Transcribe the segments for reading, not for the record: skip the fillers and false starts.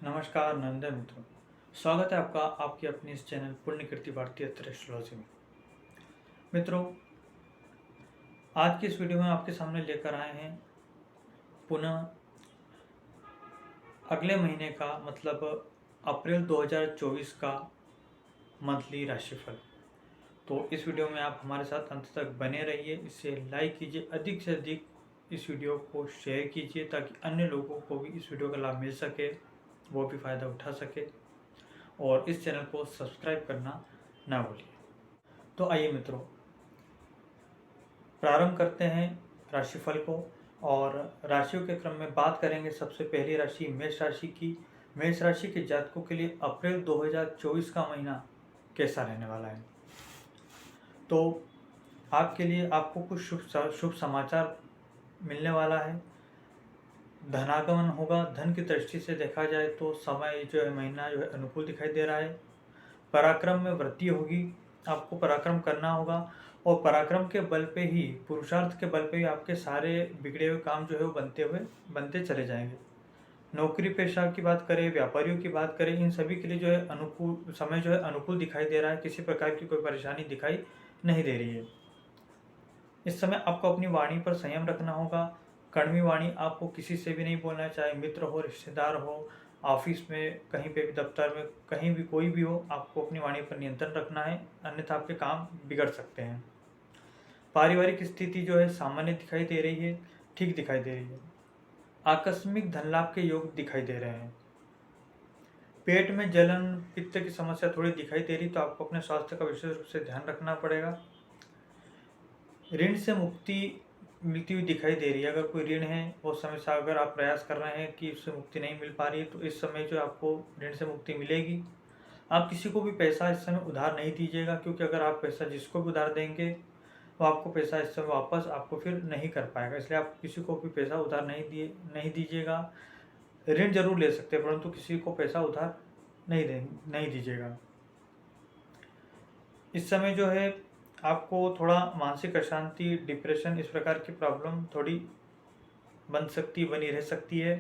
नमस्कार नंदे मित्रों। स्वागत है आपका आपकी अपनी इस चैनल पुण्यकीर्ति भारतीय एस्ट्रोलॉजी में। मित्रों, आज की इस वीडियो में आपके सामने लेकर आए हैं पुनः अगले महीने का मतलब अप्रैल 2024 का मंथली राशिफल। तो इस वीडियो में आप हमारे साथ अंत तक बने रहिए, इसे लाइक कीजिए, अधिक से अधिक इस वीडियो को शेयर कीजिए ताकि अन्य लोगों को भी इस वीडियो का लाभ मिल सके, वो भी फ़ायदा उठा सके, और इस चैनल को सब्सक्राइब करना ना भूलिए। तो आइए मित्रों, प्रारंभ करते हैं राशिफल को। और राशियों के क्रम में बात करेंगे सबसे पहली राशि मेष राशि की। मेष राशि के जातकों के लिए अप्रैल 2024 का महीना कैसा रहने वाला है। तो आपके लिए आपको कुछ शुभ समाचार मिलने वाला है। धनागमन होगा। धन की दृष्टि से देखा जाए तो समय जो है, महीना जो है अनुकूल दिखाई दे रहा है। पराक्रम में वृद्धि होगी, आपको पराक्रम करना होगा और पराक्रम के बल पे ही, पुरुषार्थ के बल पे ही आपके सारे बिगड़े हुए काम जो है वो बनते चले जाएंगे। नौकरी पेशा की बात करें, व्यापारियों की बात करें, इन सभी के लिए जो है अनुकूल समय जो है अनुकूल दिखाई दे रहा है। किसी प्रकार की कोई परेशानी दिखाई नहीं दे रही है। इस समय आपको अपनी वाणी पर संयम रखना होगा। कड़वी वाणी आपको किसी से भी नहीं बोलना, चाहे मित्र हो, रिश्तेदार हो, ऑफिस में, कहीं पे भी, दफ्तर में, कहीं भी कोई भी हो, आपको अपनी वाणी पर नियंत्रण रखना है, अन्यथा आपके काम बिगड़ सकते हैं। पारिवारिक स्थिति जो है सामान्य दिखाई दे रही है, ठीक दिखाई दे रही है। आकस्मिक धन लाभ के योग दिखाई दे रहे हैं। पेट में जलन, पित्त की समस्या थोड़ी दिखाई दे रही, तो आपको अपने स्वास्थ्य का विशेष रूप से ध्यान रखना पड़ेगा। ऋण से मुक्ति मिलती हुई दिखाई दे रही है। अगर कोई ऋण है, उस समय से अगर आप प्रयास कर रहे हैं कि उससे मुक्ति नहीं मिल पा रही है, तो इस समय जो आपको ऋण से मुक्ति मिलेगी। आप किसी को भी पैसा इस समय उधार नहीं दीजिएगा, क्योंकि अगर आप पैसा जिसको भी उधार देंगे तो आपको पैसा इस समय वापस आपको फिर नहीं कर पाएगा। इसलिए आप किसी को भी पैसा उधार नहीं दीजिएगा। ऋण जरूर ले सकते हैं, परंतु किसी को पैसा उधार नहीं दीजिएगा। इस समय जो है आपको थोड़ा मानसिक अशांति, डिप्रेशन, इस प्रकार की प्रॉब्लम थोड़ी बनी रह सकती है।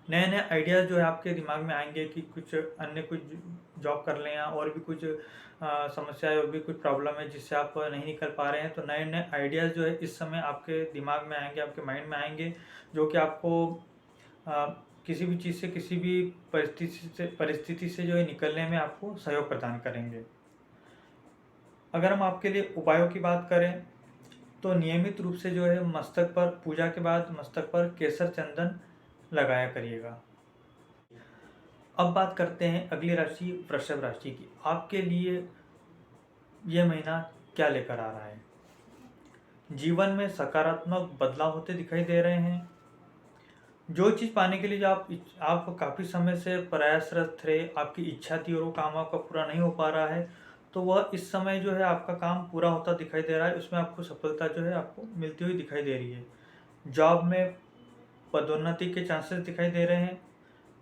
नए नए आइडियाज़ जो है आपके दिमाग में आएंगे कि कुछ जॉब कर लें, या और भी कुछ समस्याएं और भी कुछ प्रॉब्लम है जिससे आप नहीं निकल पा रहे हैं। तो नए नए आइडियाज़ जो है इस समय आपके दिमाग में आएंगे, आपके माइंड में आएंगे, जो कि आपको किसी भी चीज़ से, किसी भी परिस्थिति से जो है निकलने में आपको सहयोग प्रदान करेंगे। अगर हम आपके लिए उपायों की बात करें तो नियमित रूप से जो है मस्तक पर, पूजा के बाद मस्तक पर केसर चंदन लगाया करिएगा। अब बात करते हैं अगली राशि वृषभ राशि की। आपके लिए यह महीना क्या लेकर आ रहा है। जीवन में सकारात्मक बदलाव होते दिखाई दे रहे हैं। जो चीज़ पाने के लिए जो आप काफ़ी समय से प्रयासरत थे, आपकी इच्छा थी और वो काम आपका पूरा नहीं हो पा रहा है, तो वह इस समय जो है आपका काम पूरा होता दिखाई दे रहा है। उसमें आपको सफलता जो है आपको मिलती हुई दिखाई दे रही है। जॉब में पदोन्नति के चांसेस दिखाई दे रहे हैं।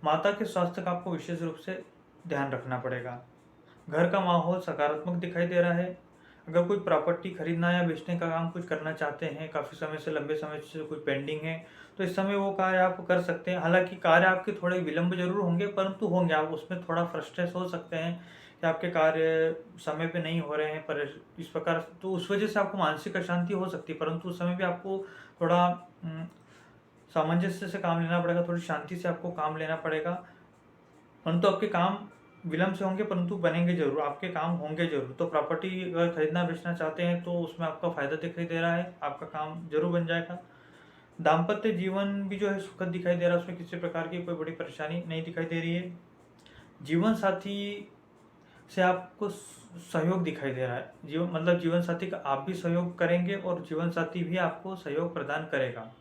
माता के स्वास्थ्य का आपको विशेष रूप से ध्यान रखना पड़ेगा। घर का माहौल सकारात्मक दिखाई दे रहा है। अगर कोई प्रॉपर्टी खरीदना या बेचने का काम कुछ करना चाहते हैं, काफ़ी समय से, लंबे समय से कोई पेंडिंग है, तो इस समय वो कार्य आप कर सकते हैं। हालांकि कार्य आपके थोड़े विलंब जरूर होंगे, परंतु होंगे। आप उसमें थोड़ा फ्रस्ट्रेट हो सकते हैं कि आपके कार्य समय पे नहीं हो रहे हैं, पर इस प्रकार, तो उस वजह से आपको मानसिक अशांति हो सकती है। परंतु उस समय भी आपको थोड़ा सामंजस्य से काम लेना पड़ेगा, थोड़ी शांति से आपको काम लेना पड़ेगा। परंतु आपके काम विलंब से होंगे, परंतु बनेंगे जरूर, आपके काम होंगे जरूर। तो प्रॉपर्टी अगर खरीदना बेचना चाहते हैं तो उसमें आपका फायदा दिखाई दे रहा है, आपका काम जरूर बन जाएगा। दाम्पत्य जीवन भी जो है सुखद दिखाई दे रहा है, उसमें किसी प्रकार की कोई बड़ी परेशानी नहीं दिखाई दे रही है। जीवन साथी से आपको सहयोग दिखाई दे रहा है। जीवन साथी का आप भी सहयोग करेंगे और जीवन साथी भी आपको सहयोग प्रदान करेगा।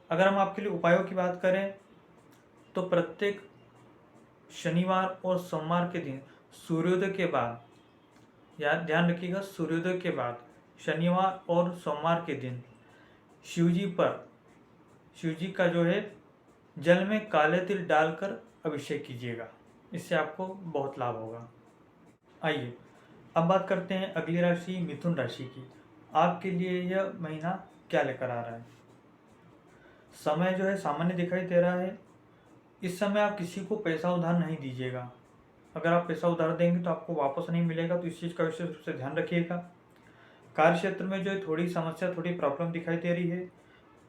अगर हम आपके लिए उपायों की बात करें तो प्रत्येक शनिवार और सोमवार के दिन सूर्योदय के बाद, याद ध्यान रखिएगा, सूर्योदय के बाद शनिवार और सोमवार के दिन शिव जी का जो है जल में काले तिल डालकर अभिषेक कीजिएगा। इससे आपको बहुत लाभ होगा। आइए अब बात करते हैं अगली राशि मिथुन राशि की। आपके लिए यह महीना क्या लेकर आ रहा है। समय जो है सामान्य दिखाई दे रहा है। इस समय आप किसी को पैसा उधार नहीं दीजिएगा। अगर आप पैसा उधार देंगे तो आपको वापस नहीं मिलेगा, तो इस चीज़ का विशेष रूप से ध्यान रखिएगा। कार्य क्षेत्र में जो है थोड़ी समस्या, थोड़ी प्रॉब्लम दिखाई दे रही है।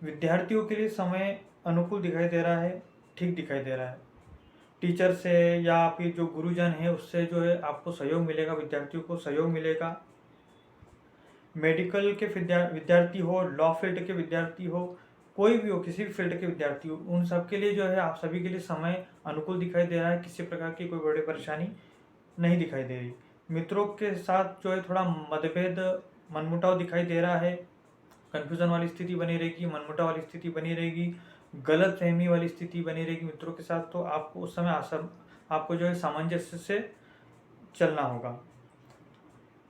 विद्यार्थियों के लिए समय अनुकूल दिखाई दे रहा है, ठीक दिखाई दे रहा है। टीचर से या आपके जो गुरुजन है उससे जो है आपको सहयोग मिलेगा, विद्यार्थियों को सहयोग मिलेगा। मेडिकल के विद्यार्थी हो, लॉ फील्ड के विद्यार्थी हो, कोई भी हो, किसी भी फील्ड के विद्यार्थी हो, उन सब के लिए जो है आप सभी के लिए समय अनुकूल दिखाई दे रहा है। किसी प्रकार की कोई बड़ी परेशानी नहीं दिखाई दे रही। मित्रों के साथ जो है थोड़ा मतभेद, मनमुटाव दिखाई दे रहा है। कन्फ्यूजन वाली स्थिति बनी रहेगी, मनमुटाव वाली स्थिति बनी रहेगी, गलत फहमी वाली स्थिति बनी रहेगी मित्रों के साथ। तो आपको उस समय आपको जो है सामंजस्य से चलना होगा।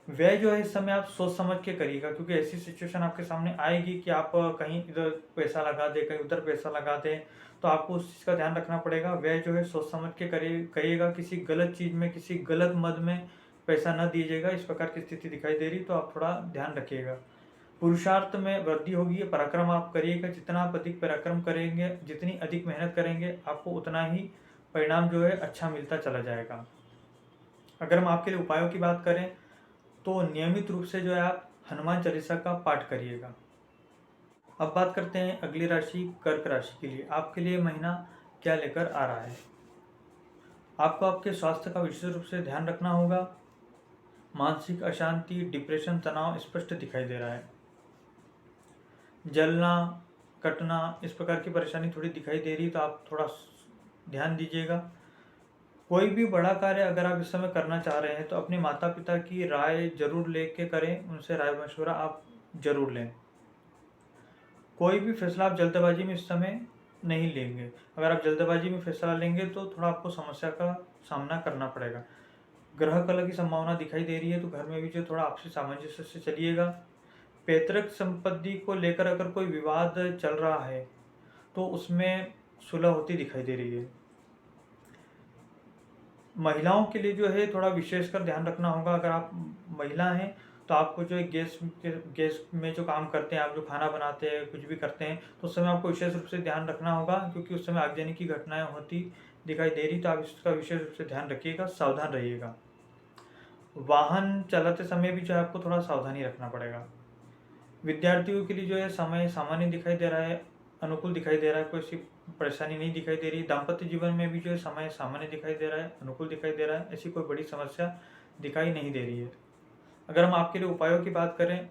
व्यय जो है इस समय आप सोच समझ के करिएगा, क्योंकि ऐसी सिचुएशन आपके सामने आएगी कि आप कहीं इधर पैसा लगा दें, कहीं उधर पैसा लगा दें, तो आपको उस चीज़ का ध्यान रखना पड़ेगा। व्यय जो है सोच समझ के करिएगा, किसी गलत चीज़ में, किसी गलत मद में पैसा न दीजिएगा। इस प्रकार की स्थिति दिखाई दे रही, तो आप थोड़ा ध्यान रखिएगा। पुरुषार्थ में वृद्धि होगी, पराक्रम आप करिएगा। जितना आप अधिक पराक्रम करेंगे, जितनी अधिक मेहनत करेंगे, आपको उतना ही परिणाम जो है अच्छा मिलता चला जाएगा। अगर हम आपके लिए उपायों की बात करें तो नियमित रूप से जो है आप हनुमान चालीसा का पाठ करिएगा। अब बात करते हैं अगली राशि कर्क राशि के लिए। आपके लिए महीना क्या लेकर आ रहा है। आपको आपके स्वास्थ्य का विशेष रूप से ध्यान रखना होगा। मानसिक अशांति, डिप्रेशन, तनाव स्पष्ट दिखाई दे रहा है। जलना, कटना, इस प्रकार की परेशानी थोड़ी दिखाई दे रही है, तो आप थोड़ा ध्यान दीजिएगा। कोई भी बड़ा कार्य अगर आप इस समय करना चाह रहे हैं तो अपने माता पिता की राय जरूर लेके करें, उनसे राय मशवरा आप जरूर लें। कोई भी फैसला आप जल्दबाजी में इस समय नहीं लेंगे। अगर आप जल्दबाजी में फैसला लेंगे तो थोड़ा आपको समस्या का सामना करना पड़ेगा। ग्रह कलह की संभावना दिखाई दे रही है, तो घर में भी जो थोड़ा आपसी सामंजस्य से चलिएगा। पैतृक संपत्ति को लेकर अगर कोई विवाद चल रहा है तो उसमें सुलह होती दिखाई दे रही है। महिलाओं के लिए जो है थोड़ा विशेषकर ध्यान रखना होगा। अगर आप महिला हैं तो आपको जो है गैस में जो काम करते हैं, आप जो खाना बनाते हैं, कुछ भी करते हैं, तो उस समय आपको विशेष रूप से ध्यान रखना होगा, क्योंकि उस समय आगजनी की घटनाएं होती दिखाई दे रही। तो आप इसका विशेष रूप से ध्यान रखिएगा, सावधान रहिएगा। वाहन चलाते समय भी जो है आपको थोड़ा सावधानी रखना पड़ेगा। विद्यार्थियों के लिए जो है समय सामान्य दिखाई दे रहा है, अनुकूल दिखाई दे रहा है, कोई ऐसी परेशानी नहीं दिखाई दे रही। दाम्पत्य जीवन में भी जो है समय सामान्य दिखाई दे रहा है, अनुकूल दिखाई दे रहा है, ऐसी कोई बड़ी समस्या दिखाई नहीं दे रही है। अगर हम आपके लिए उपायों की बात करें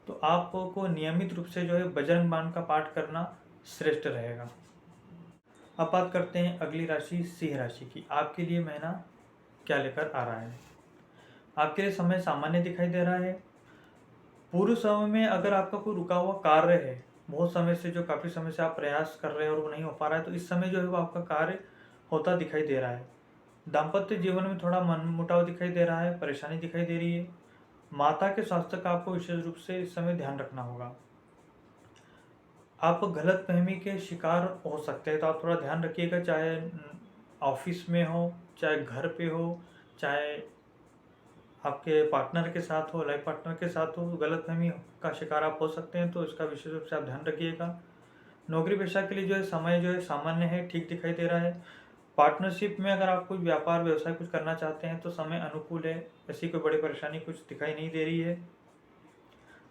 तो आपको नियमित रूप से जो है बजरंग बाण का पाठ करना श्रेष्ठ रहेगा। अब बात करते हैं अगली राशि सिंह राशि की। आपके लिए महीना क्या लेकर आ रहा है। आपके लिए समय सामान्य दिखाई दे रहा है। पूर्व समय में अगर आपका कोई रुका हुआ कार्य है, बहुत समय से, जो काफ़ी समय से आप प्रयास कर रहे हैं और वो नहीं हो पा रहा है, तो इस समय जो है वो आपका कार्य होता दिखाई दे रहा है। दाम्पत्य जीवन में थोड़ा मनमुटाव दिखाई दे रहा है, परेशानी दिखाई दे रही है। माता के स्वास्थ्य का आपको विशेष रूप से इस समय ध्यान रखना होगा। आप गलत फहमी के शिकार हो सकते हैं, तो आप थोड़ा ध्यान रखिएगा, चाहे ऑफिस में हो, चाहे घर पे हो, चाहे आपके पार्टनर के साथ हो, लाइफ पार्टनर के साथ हो, गलतफहमी का शिकार आप हो सकते हैं, तो इसका विशेष रूप से आप ध्यान रखिएगा। नौकरी पेशा के लिए जो है समय जो है सामान्य है, ठीक दिखाई दे रहा है। पार्टनरशिप में अगर आप कुछ व्यापार व्यवसाय कुछ करना चाहते हैं तो समय अनुकूल है, ऐसी कोई बड़ी परेशानी कुछ दिखाई नहीं दे रही है।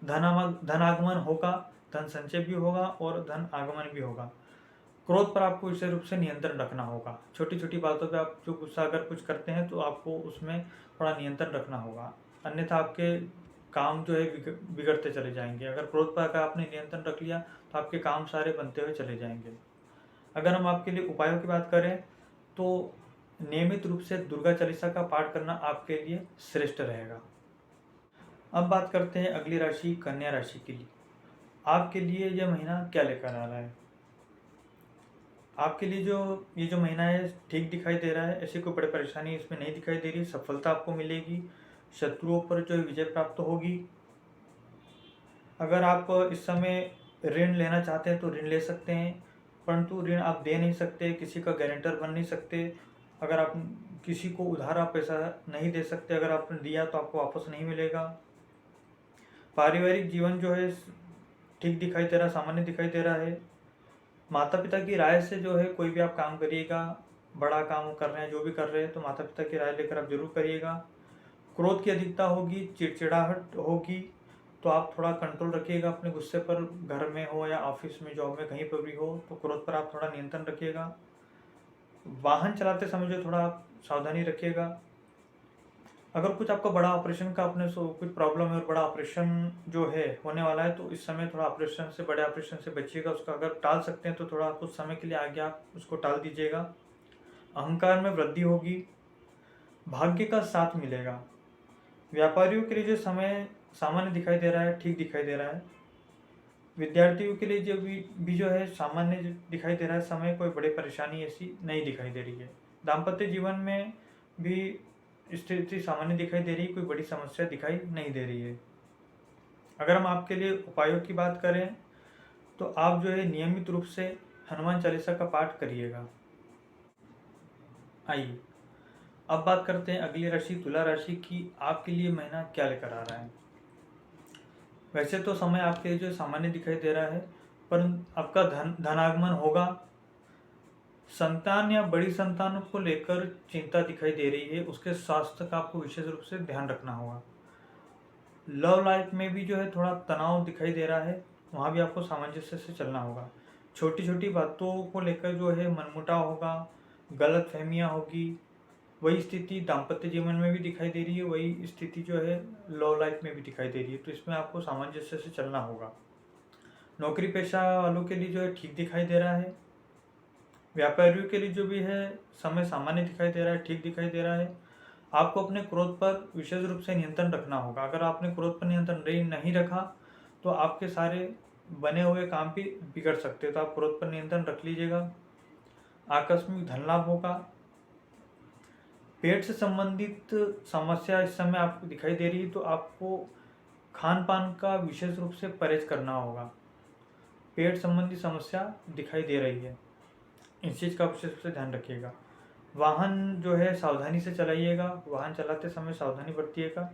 धन आगमन होगा, धन संचय भी होगा और धन आगमन भी होगा। क्रोध पर आपको विशेष रूप से नियंत्रण रखना होगा। छोटी छोटी बातों पे आप जो गुस्सा अगर कुछ करते हैं तो आपको उसमें थोड़ा नियंत्रण रखना होगा, अन्यथा आपके काम जो है बिगड़ते चले जाएंगे। अगर क्रोध पर अगर आपने नियंत्रण रख लिया तो आपके काम सारे बनते हुए चले जाएंगे। अगर हम आपके लिए उपायों की बात करें तो नियमित रूप से दुर्गा चालीसा का पाठ करना आपके लिए श्रेष्ठ रहेगा। अब बात करते हैं अगली राशि कन्या राशि के लिए। आपके लिए यह महीना क्या लेकर आ रहा है। आपके लिए जो ये जो महीना है ठीक दिखाई दे रहा है, ऐसी कोई बड़ी परेशानी इसमें नहीं दिखाई दे रही। सफलता आपको मिलेगी, शत्रुओं पर जो है विजय प्राप्त होगी। अगर आप इस समय ऋण लेना चाहते हैं तो ऋण ले सकते हैं, परंतु ऋण आप दे नहीं सकते, किसी का गारंटर बन नहीं सकते। अगर आप किसी को उधार आप पैसा नहीं दे सकते, अगर आपने दिया तो आपको वापस नहीं मिलेगा। पारिवारिक जीवन जो है ठीक दिखाई दे रहा है, सामान्य दिखाई दे रहा है। माता पिता की राय से जो है कोई भी आप काम करिएगा, बड़ा काम कर रहे हैं, जो भी कर रहे हैं तो माता पिता की राय लेकर आप जरूर करिएगा। क्रोध की अधिकता होगी, चिड़चिड़ाहट होगी, तो आप थोड़ा कंट्रोल रखिएगा अपने गुस्से पर। घर में हो या ऑफिस में, जॉब में, कहीं पर भी हो, तो क्रोध पर आप थोड़ा नियंत्रण रखिएगा। वाहन चलाते समय जो थोड़ा आप सावधानी रखिएगा। अगर कुछ आपका बड़ा ऑपरेशन का अपने कुछ प्रॉब्लम है और बड़ा ऑपरेशन जो है होने वाला है, तो इस समय थोड़ा ऑपरेशन से, बड़े ऑपरेशन से बचिएगा। उसका अगर टाल सकते हैं तो थोड़ा कुछ समय के लिए आगे आप उसको टाल दीजिएगा। अहंकार में वृद्धि होगी, भाग्य का साथ मिलेगा। व्यापारियों के लिए जो समय सामान्य दिखाई दे रहा है, ठीक दिखाई दे रहा है। विद्यार्थियों के लिए जो भी जो है सामान्य दिखाई दे रहा है समय, कोई बड़ी परेशानी ऐसी नहीं दिखाई दे रही है। दाम्पत्य जीवन में भी स्थिति सामान्य दिखाई दे रही है, कोई बड़ी समस्या दिखाई नहीं दे रही है। अगर हम आपके लिए उपायों की बात करें तो आप जो है नियमित रूप से हनुमान चालीसा का पाठ करिएगा। आइए अब बात करते हैं अगली राशि तुला राशि की। आपके लिए महीना क्या लेकर आ रहा है। वैसे तो समय आपके लिए जो सामान्य दिखाई दे रहा है, पर आपका धनागमन होगा। संतान या बड़ी संतानों को लेकर चिंता दिखाई दे रही है, उसके स्वास्थ्य का आपको विशेष रूप से ध्यान रखना होगा। लव लाइफ में भी जो है थोड़ा तनाव दिखाई दे रहा है, वहाँ भी आपको सामंजस्य से चलना होगा। छोटी छोटी बातों को लेकर जो है मनमुटाव होगा, गलत फहमियाँ होगी। वही स्थिति दाम्पत्य जीवन में भी दिखाई दे रही है, वही स्थिति जो है लव लाइफ में भी दिखाई दे रही है, तो इसमें आपको सामंजस्य से चलना होगा। नौकरी पेशा वालों के लिए जो है ठीक दिखाई दे रहा है। व्यापारियों के लिए जो भी है समय सामान्य दिखाई दे रहा है, ठीक दिखाई दे रहा है। आपको अपने क्रोध पर विशेष रूप से नियंत्रण रखना होगा। अगर आपने क्रोध पर नियंत्रण नहीं रखा तो आपके सारे बने हुए काम भी बिगड़ सकते हैं, तो आप क्रोध पर नियंत्रण रख लीजिएगा। आकस्मिक धन लाभ होगा। पेट से संबंधित समस्या इस समय आपको दिखाई दे रही है, तो आपको खान पान का विशेष रूप से परहेज करना होगा। पेट संबंधी समस्या दिखाई दे रही है, इस चीज़ का विशेष रूप से ध्यान रखिएगा। वाहन जो है सावधानी से चलाइएगा, वाहन चलाते समय सावधानी बरतिएगा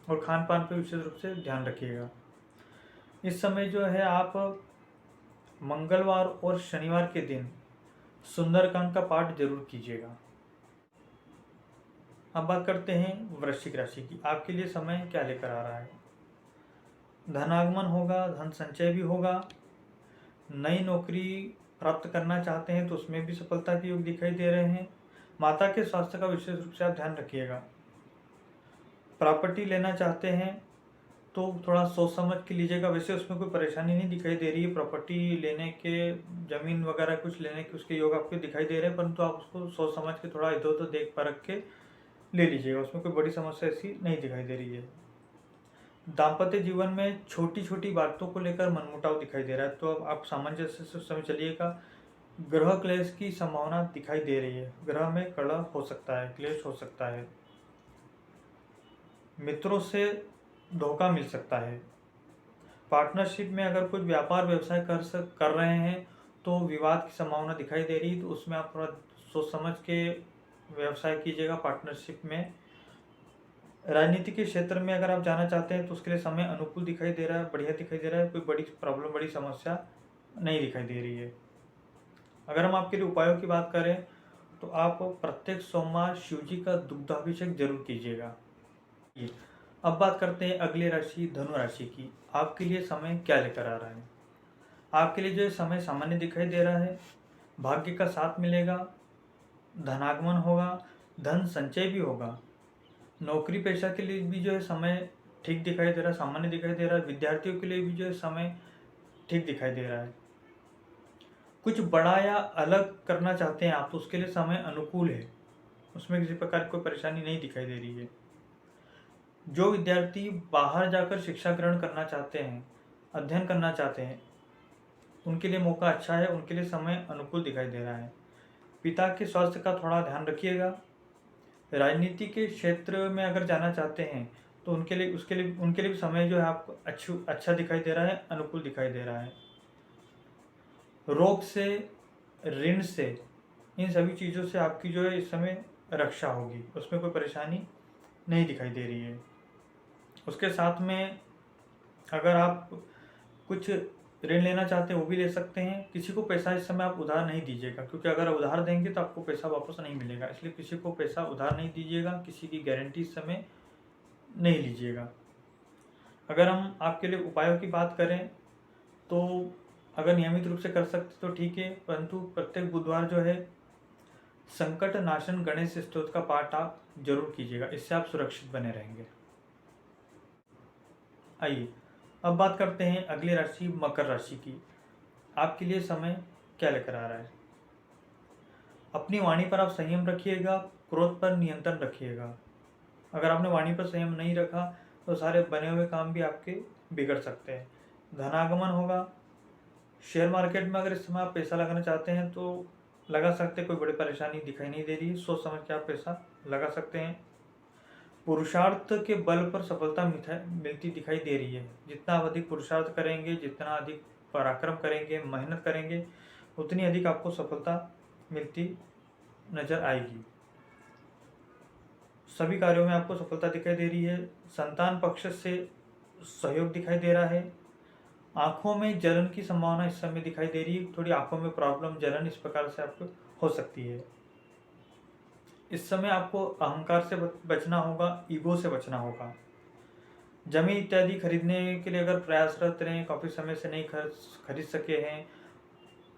और खान पान पर विशेष रूप से ध्यान रखिएगा। इस समय जो है आप मंगलवार और शनिवार के दिन सुंदरकांड का पाठ जरूर कीजिएगा। अब बात करते हैं वृश्चिक राशि की। आपके लिए समय क्या लेकर आ रहा है। धनागमन होगा, धन संचय भी होगा। नई नौकरी प्राप्त करना चाहते हैं तो उसमें भी सफलता के योग दिखाई दे रहे हैं। माता के स्वास्थ्य का विशेष रूप से आप ध्यान रखिएगा। प्रॉपर्टी लेना चाहते हैं तो थोड़ा सोच समझ के लीजिएगा। वैसे उसमें कोई परेशानी नहीं दिखाई दे रही है, प्रॉपर्टी लेने के, जमीन वगैरह कुछ लेने के उसके योग आपको दिखाई दे रहे हैं, परंतु आप उसको सोच समझ के थोड़ा इधर उधर देख परख के ले लीजिएगा। उसमें कोई बड़ी समस्या ऐसी नहीं दिखाई दे रही है। दाम्पत्य जीवन में छोटी छोटी बातों को लेकर मनमुटाव दिखाई दे रहा है, तो अब आप सामंजस्य से समय चलिएगा। ग्रह क्लेश की संभावना दिखाई दे रही है, ग्रह में कलह हो सकता है, क्लेश हो सकता है। मित्रों से धोखा मिल सकता है। पार्टनरशिप में अगर कुछ व्यापार व्यवसाय कर रहे हैं तो विवाद की संभावना दिखाई दे रही है, तो उसमें आप थोड़ा सोच समझ के व्यवसाय कीजिएगा पार्टनरशिप में। राजनीति के क्षेत्र में अगर आप जाना चाहते हैं तो उसके लिए समय अनुकूल दिखाई दे रहा है, बढ़िया दिखाई दे रहा है, कोई बड़ी प्रॉब्लम, बड़ी समस्या नहीं दिखाई दे रही है। अगर हम आपके लिए उपायों की बात करें तो आप प्रत्येक सोमवार शिव जी का दुग्धाभिषेक जरूर कीजिएगा। अब बात करते हैं अगली राशि धनु राशि की। आपके लिए समय क्या लेकर आ रहा है। आपके लिए जो समय सामान्य दिखाई दे रहा है, भाग्य का साथ मिलेगा, धनागमन होगा, धन संचय भी होगा। नौकरी पेशा के लिए भी जो है समय ठीक दिखाई दे रहा है, सामान्य दिखाई दे रहा है। विद्यार्थियों के लिए भी जो है समय ठीक दिखाई दे रहा है। कुछ बड़ा या अलग करना चाहते हैं आप तो उसके लिए समय अनुकूल है, उसमें किसी प्रकार की कोई परेशानी नहीं दिखाई दे रही है। जो विद्यार्थी बाहर जाकर शिक्षा ग्रहण करना चाहते हैं, अध्ययन करना चाहते हैं, उनके लिए मौका अच्छा है, उनके लिए समय अनुकूल दिखाई दे रहा है। पिता के स्वास्थ्य का थोड़ा ध्यान रखिएगा। राजनीति के क्षेत्र में अगर जाना चाहते हैं तो उनके लिए भी समय जो है आपको अच्छा दिखाई दे रहा है, अनुकूल दिखाई दे रहा है। रोग से, ऋण से, इन सभी चीज़ों से आपकी जो है इस समय रक्षा होगी, उसमें कोई परेशानी नहीं दिखाई दे रही है। उसके साथ में अगर आप कुछ ऋण लेना चाहते हैं वो भी ले सकते हैं। किसी को पैसा इस समय आप उधार नहीं दीजिएगा, क्योंकि अगर उधार देंगे तो आपको पैसा वापस नहीं मिलेगा, इसलिए किसी को पैसा उधार नहीं दीजिएगा, किसी की गारंटी इस समय नहीं लीजिएगा। अगर हम आपके लिए उपायों की बात करें तो अगर नियमित रूप से कर सकते तो ठीक है, परंतु प्रत्येक बुधवार जो है संकट नाशन गणेश स्तोत्र का पाठ आप जरूर कीजिएगा, इससे आप सुरक्षित बने रहेंगे। आइए अब बात करते हैं अगली राशि मकर राशि की। आपके लिए समय क्या लेकर आ रहा है। अपनी वाणी पर आप संयम रखिएगा, क्रोध पर नियंत्रण रखिएगा। अगर आपने वाणी पर संयम नहीं रखा तो सारे बने हुए काम भी आपके बिगड़ सकते हैं। धनागमन होगा। शेयर मार्केट में अगर इस समय आप पैसा लगाना चाहते हैं तो लगा सकते हैं, कोई बड़ी परेशानी दिखाई नहीं दे रही है, सोच समझ के आप पैसा लगा सकते हैं। पुरुषार्थ के बल पर सफलता मिलती दिखाई दे रही है। जितना आप अधिक पुरुषार्थ करेंगे, जितना अधिक पराक्रम करेंगे, मेहनत करेंगे, उतनी अधिक आपको सफलता मिलती नजर आएगी। सभी कार्यों में आपको सफलता दिखाई दे रही है। संतान पक्ष से सहयोग दिखाई दे रहा है। आंखों में जलन की संभावना इस समय दिखाई दे रही है, थोड़ी आंखों में प्रॉब्लम, जलन इस प्रकार से आपको हो सकती है। इस समय आपको अहंकार से बचना होगा, ईगो से बचना होगा। जमीन इत्यादि खरीदने के लिए अगर प्रयासरत रहें, काफ़ी समय से नहीं खरीद सके हैं,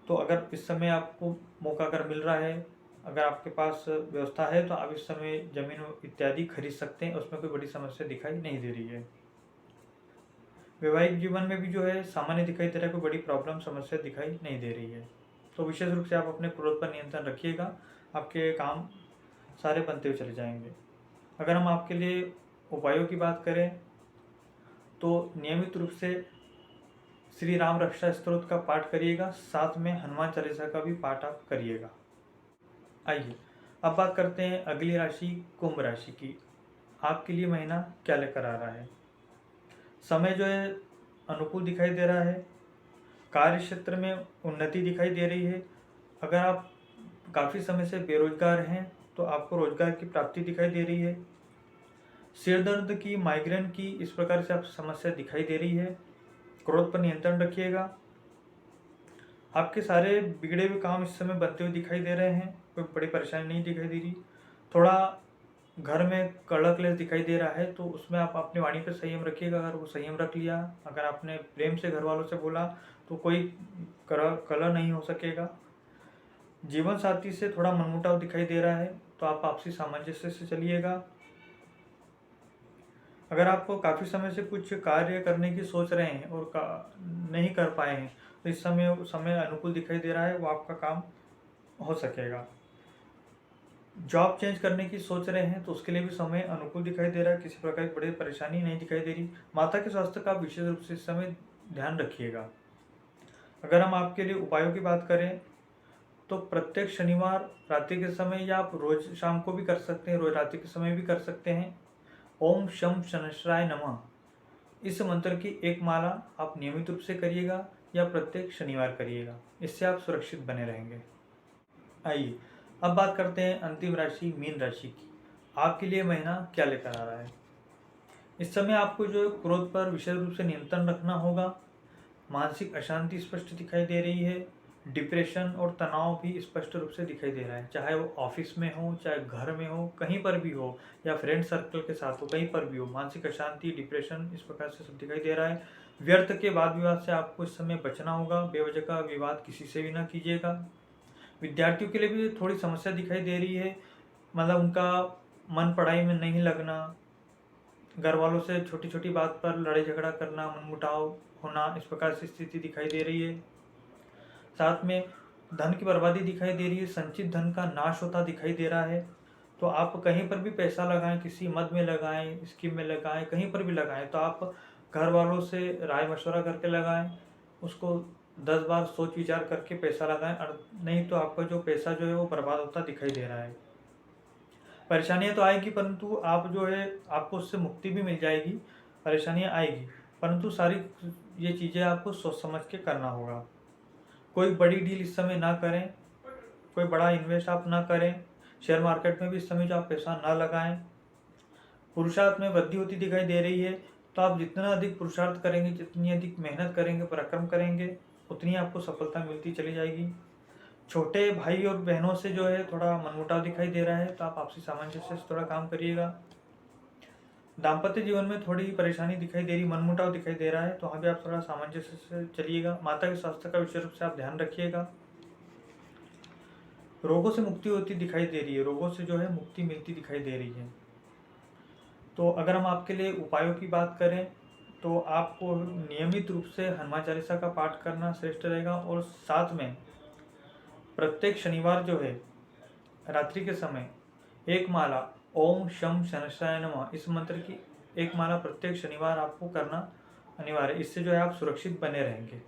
तो अगर इस समय आपको मौका अगर मिल रहा है, अगर आपके पास व्यवस्था है, तो आप इस समय जमीन इत्यादि खरीद सकते हैं, उसमें कोई बड़ी समस्या दिखाई नहीं दे रही है। वैवाहिक जीवन में भी जो है सामान्य दिखाई दे रहा है, कोई बड़ी प्रॉब्लम समस्या दिखाई नहीं दे रही है। तो विशेष रूप से आप अपने क्रोध पर नियंत्रण रखिएगा, आपके काम सारे बनते हुए चले जाएंगे। अगर हम आपके लिए उपायों की बात करें तो नियमित रूप से श्री राम रक्षा स्तोत्र का पाठ करिएगा, साथ में हनुमान चालीसा का भी पाठ आप करिएगा। आइए अब बात करते हैं अगली राशि कुंभ राशि की। आपके लिए महीना क्या लेकर आ रहा है। समय जो है अनुकूल दिखाई दे रहा है। कार्य क्षेत्र में उन्नति दिखाई दे रही है। अगर आप काफ़ी समय से बेरोजगार हैं तो आपको रोजगार की प्राप्ति दिखाई दे रही है। सिर दर्द की, माइग्रेन की, इस प्रकार से आप समस्या दिखाई दे रही है। क्रोध पर नियंत्रण रखिएगा। आपके सारे बिगड़े हुए काम इस समय बनते हुए दिखाई दे रहे हैं, कोई बड़ी परेशानी नहीं दिखाई दे रही। थोड़ा घर में कलह क्लेश दिखाई दे रहा है, तो उसमें आप अपनी वाणी पर संयम रखिएगा। अगर वो संयम रख लिया, अगर आपने प्रेम से घर वालों से बोला, तो कोई कलह नहीं हो सकेगा। जीवन साथी से थोड़ा मनमुटाव दिखाई दे रहा है, तो आप आपसी सामंजस्य से चलिएगा। अगर आप काफ़ी समय से कुछ कार्य करने की सोच रहे हैं और नहीं कर पाए हैं, तो इस समय अनुकूल दिखाई दे रहा है, वो आपका काम हो सकेगा। जॉब चेंज करने की सोच रहे हैं तो उसके लिए भी समय अनुकूल दिखाई दे रहा है, किसी प्रकार की बड़ी परेशानी नहीं दिखाई दे रही। माता के स्वास्थ्य का विशेष रूप से इस समय ध्यान रखिएगा। अगर हम आपके लिए उपायों की बात करें तो प्रत्येक शनिवार रात्रि के समय, या आप रोज शाम को भी कर सकते हैं, रोज रात्रि के समय भी कर सकते हैं, ओम शम शनश्राय नमः इस मंत्र की एक माला आप नियमित रूप से करिएगा या प्रत्येक शनिवार करिएगा, इससे आप सुरक्षित बने रहेंगे। आइए अब बात करते हैं अंतिम राशि मीन राशि की। आपके लिए महीना क्या लेकर आ रहा है। इस समय आपको जो क्रोध पर विशेष रूप से नियंत्रण रखना होगा। मानसिक अशांति स्पष्ट दिखाई दे रही है। डिप्रेशन और तनाव भी स्पष्ट रूप से दिखाई दे रहा है, चाहे वो ऑफिस में हो, चाहे घर में हो, कहीं पर भी हो, या फ्रेंड सर्कल के साथ हो, कहीं पर भी हो, मानसिक अशांति, डिप्रेशन इस प्रकार से सब दिखाई दे रहा है। व्यर्थ के वाद विवाद से आपको इस समय बचना होगा। बेवजह का विवाद किसी से भी ना कीजिएगा। विद्यार्थियों के लिए भी थोड़ी समस्या दिखाई दे रही है, मतलब उनका मन पढ़ाई में नहीं लगना, घर वालों से छोटी छोटी बात पर लड़ाई झगड़ा करना, मनमुटाव होना, इस प्रकार से स्थिति दिखाई दे रही है। साथ में धन की बर्बादी दिखाई दे रही है, संचित धन का नाश होता दिखाई दे रहा है। तो आप कहीं पर भी पैसा लगाएं, किसी मद में लगाएं, स्कीम में लगाएं, कहीं पर भी लगाएं, तो आप घर वालों से राय मशवरा करके लगाएं, उसको 10 बार सोच विचार करके पैसा लगाएं, नहीं तो आपका जो पैसा जो है वो बर्बाद होता दिखाई दे रहा है। परेशानियां तो आएगी, परंतु आप जो है आपको उससे मुक्ति भी मिल जाएगी। परेशानियां आएगी, परंतु सारी ये चीज़ें आपको सोच समझ के करना होगा। कोई बड़ी डील इस समय ना करें, कोई बड़ा इन्वेस्ट आप ना करें। शेयर मार्केट में भी इस समय जो आप पैसा ना लगाएं। पुरुषार्थ में वृद्धि होती दिखाई दे रही है। तो आप जितना अधिक पुरुषार्थ करेंगे, जितनी अधिक मेहनत करेंगे, पराक्रम करेंगे, उतनी आपको सफलता मिलती चली जाएगी। छोटे भाई और बहनों से जो है थोड़ा मनमुटाव दिखाई दे रहा है, तो आप आपसी सामंजस्य से थोड़ा काम करिएगा। दाम्पत्य जीवन में थोड़ी परेशानी दिखाई दे रही, मनमुटाव दिखाई दे रहा है, तो वहाँ भी आप थोड़ा सामंजस्य से चलिएगा। माता के स्वास्थ्य का विशेष रूप से आप ध्यान रखिएगा। रोगों से मुक्ति होती दिखाई दे रही है, रोगों से जो है मुक्ति मिलती दिखाई दे रही है। तो अगर हम आपके लिए उपायों की बात करें तो आपको नियमित रूप से हनुमान चालीसा का पाठ करना श्रेष्ठ रहेगा, और साथ में प्रत्येक शनिवार जो है रात्रि के समय एक माला ओम शम शनशाय नमः इस मंत्र की एक माला प्रत्येक शनिवार आपको करना अनिवार्य है। इससे जो है आप सुरक्षित बने रहेंगे।